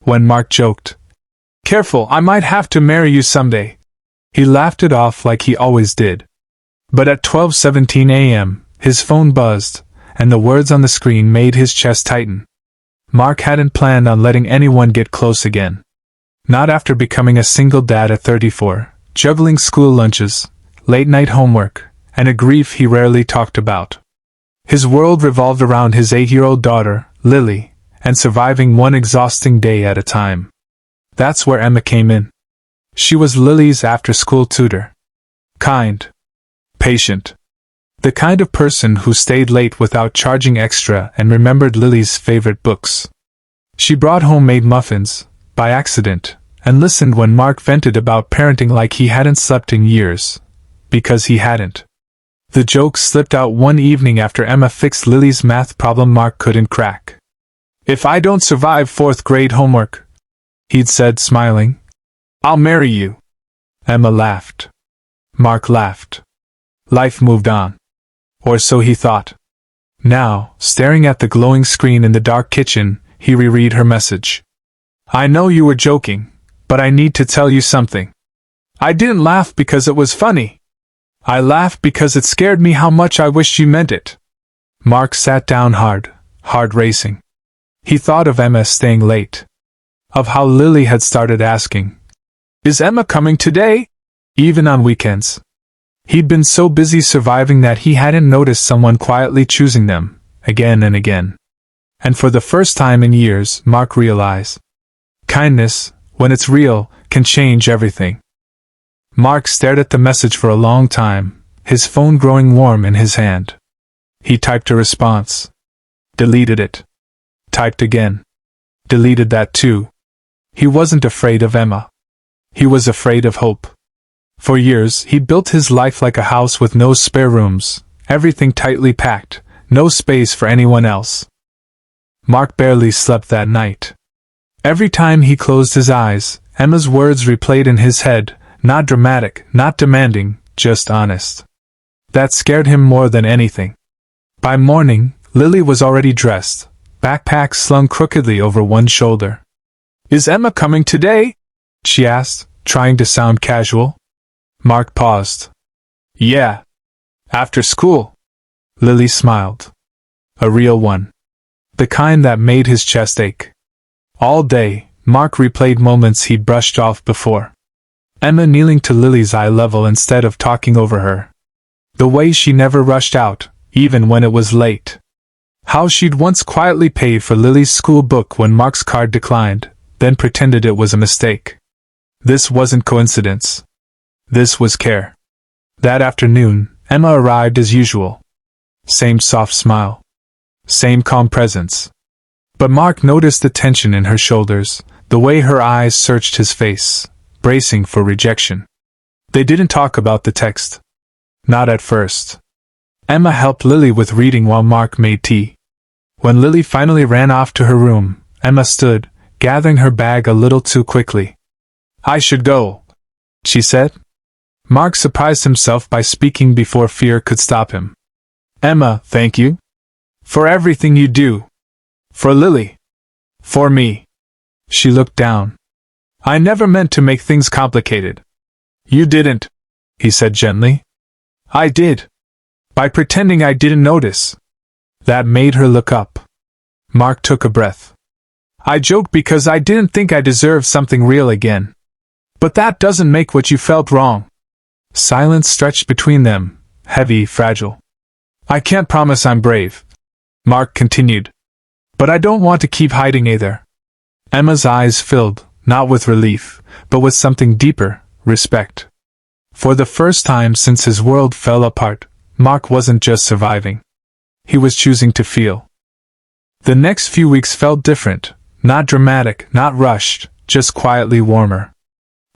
when Mark joked, "Careful, I might have to marry you someday." He laughed it off like he always did. But at 12:17 a.m., his phone buzzed, and the words on the screen made his chest tighten. Mark hadn't planned on letting anyone get close again. Not after becoming a single dad at 34, juggling school lunches, late-night homework, and a grief he rarely talked about. His world revolved around his 8-year-old daughter, Lily, and surviving one exhausting day at a time. That's where Emma came in. She was Lily's after-school tutor. Kind. Patient. The kind of person who stayed late without charging extra and remembered Lily's favorite books. She brought homemade muffins, by accident, and listened when Mark vented about parenting like he hadn't slept in years. Because he hadn't. The joke slipped out one evening after Emma fixed Lily's math problem Mark couldn't crack. "If I don't survive 4th grade homework," he'd said, smiling, "I'll marry you." Emma laughed. Mark laughed. Life moved on. Or so he thought. Now, staring at the glowing screen in the dark kitchen, he reread her message. "I know you were joking, but I need to tell you something. I didn't laugh because it was funny. I laughed because it scared me how much I wished you meant it." Mark sat down hard, heart racing. He thought of Emma staying late. Of how Lily had started asking, "Is Emma coming today?" even on weekends. He'd been so busy surviving that he hadn't noticed someone quietly choosing them, again and again. And for the first time in years, Mark realized, kindness, when it's real, can change everything. Mark stared at the message for a long time, his phone growing warm in his hand. He typed a response. Deleted it. Typed again. Deleted that too. He wasn't afraid of Emma. He was afraid of hope. For years, he'd built his life like a house with no spare rooms, everything tightly packed, no space for anyone else. Mark barely slept that night. Every time he closed his eyes, Emma's words replayed in his head, not dramatic, not demanding, just honest. That scared him more than anything. By morning, Lily was already dressed, backpack slung crookedly over one shoulder. "Is Emma coming today?" she asked, trying to sound casual. Mark paused. "Yeah. After school." Lily smiled. A real one. The kind that made his chest ache. All day, Mark replayed moments he'd brushed off before. Emma kneeling to Lily's eye level instead of talking over her. The way she never rushed out, even when it was late. How she'd once quietly paid for Lily's school book when Mark's card declined, then pretended it was a mistake. This wasn't coincidence. This was care. That afternoon, Emma arrived as usual. Same soft smile. Same calm presence. But Mark noticed the tension in her shoulders, the way her eyes searched his face, bracing for rejection. They didn't talk about the text. Not at first. Emma helped Lily with reading while Mark made tea. When Lily finally ran off to her room, Emma stood, gathering her bag a little too quickly. "I should go," she said. Mark surprised himself by speaking before fear could stop him. "Emma, thank you. For everything you do. For Lily. For me." She looked down. "I never meant to make things complicated." "You didn't," he said gently. "I did. By pretending I didn't notice." That made her look up. Mark took a breath. "I joked because I didn't think I deserved something real again. But that doesn't make what you felt wrong." Silence stretched between them, heavy, fragile. "I can't promise I'm brave," Mark continued. "But I don't want to keep hiding either." Emma's eyes filled, not with relief, but with something deeper, respect. For the first time since his world fell apart, Mark wasn't just surviving. He was choosing to feel. The next few weeks felt different, not dramatic, not rushed, just quietly warmer.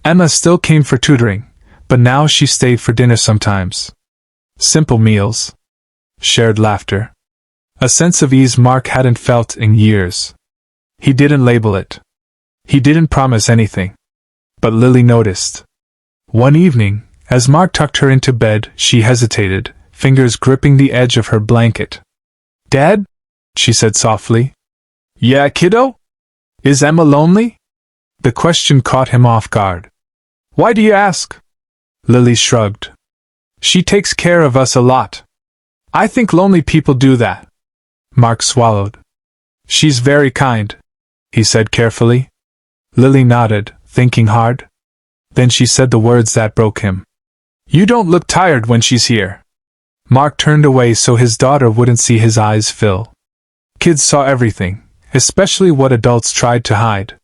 Emma still came for tutoring, but now she stayed for dinner sometimes. Simple meals. Shared laughter. A sense of ease Mark hadn't felt in years. He didn't label it. He didn't promise anything. But Lily noticed. One evening, as Mark tucked her into bed, she hesitated, fingers gripping the edge of her blanket. "Dad?" she said softly. "Yeah, kiddo? Is Emma lonely?" The question caught him off guard. Why do you ask? Lily shrugged. She takes care of us a lot. I think lonely people do that. Mark swallowed. She's very kind, he said carefully. Lily nodded, thinking hard. Then she said the words that broke him. You don't look tired when she's here. Mark turned away so his daughter wouldn't see his eyes fill. Kids saw everything, especially what adults tried to hide.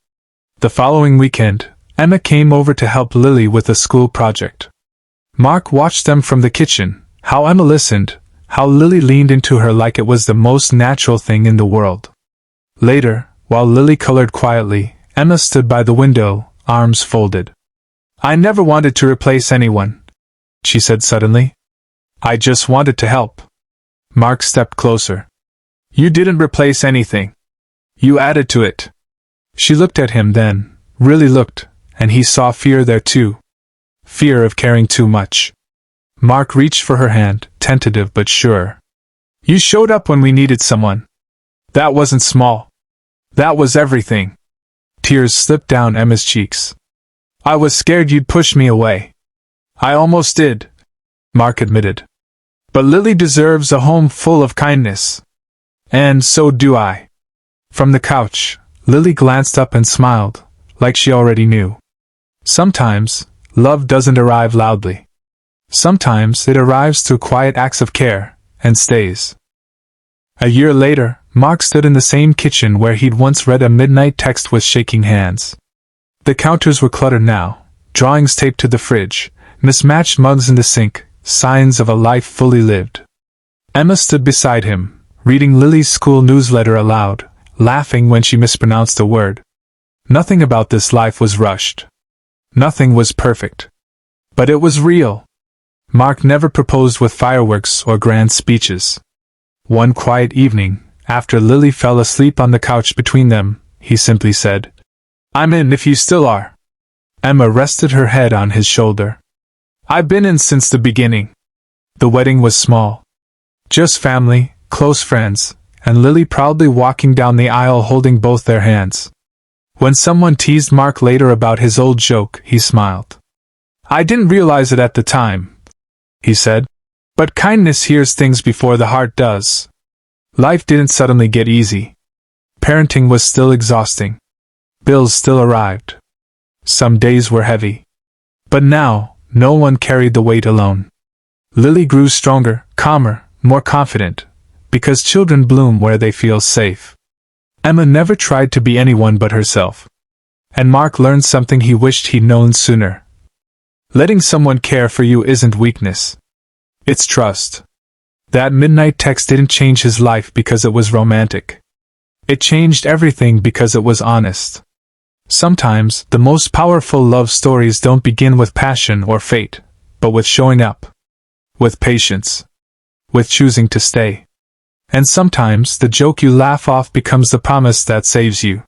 The following weekend, Emma came over to help Lily with a school project. Mark watched them from the kitchen, how Emma listened, how Lily leaned into her like it was the most natural thing in the world. Later, while Lily colored quietly, Emma stood by the window, arms folded. I never wanted to replace anyone, she said suddenly. I just wanted to help. Mark stepped closer. You didn't replace anything. You added to it. She looked at him then, really looked, and he saw fear there too. Fear of caring too much. Mark reached for her hand, tentative but sure. You showed up when we needed someone. That wasn't small. That was everything. Tears slipped down Emma's cheeks. I was scared you'd push me away. I almost did, Mark admitted. But Lily deserves a home full of kindness. And so do I. From the couch, Lily glanced up and smiled, like she already knew. Sometimes, love doesn't arrive loudly. Sometimes it arrives through quiet acts of care, and stays. A year later, Mark stood in the same kitchen where he'd once read a midnight text with shaking hands. The counters were cluttered now, drawings taped to the fridge, mismatched mugs in the sink, signs of a life fully lived. Emma stood beside him, reading Lily's school newsletter aloud, laughing when she mispronounced a word. Nothing about this life was rushed. Nothing was perfect. But it was real. Mark never proposed with fireworks or grand speeches. One quiet evening, after Lily fell asleep on the couch between them, he simply said, I'm in if you still are. Emma rested her head on his shoulder. I've been in since the beginning. The wedding was small. Just family, close friends, and Lily proudly walking down the aisle holding both their hands. When someone teased Mark later about his old joke, he smiled. I didn't realize it at the time, he said, but kindness hears things before the heart does. Life didn't suddenly get easy. Parenting was still exhausting. Bills still arrived. Some days were heavy. But now, no one carried the weight alone. Lily grew stronger, calmer, more confident, because children bloom where they feel safe. Emma never tried to be anyone but herself. And Mark learned something he wished he'd known sooner. Letting someone care for you isn't weakness. It's trust. That midnight text didn't change his life because it was romantic. It changed everything because it was honest. Sometimes, the most powerful love stories don't begin with passion or fate, but with showing up. With patience. With choosing to stay. And sometimes, the joke you laugh off becomes the promise that saves you.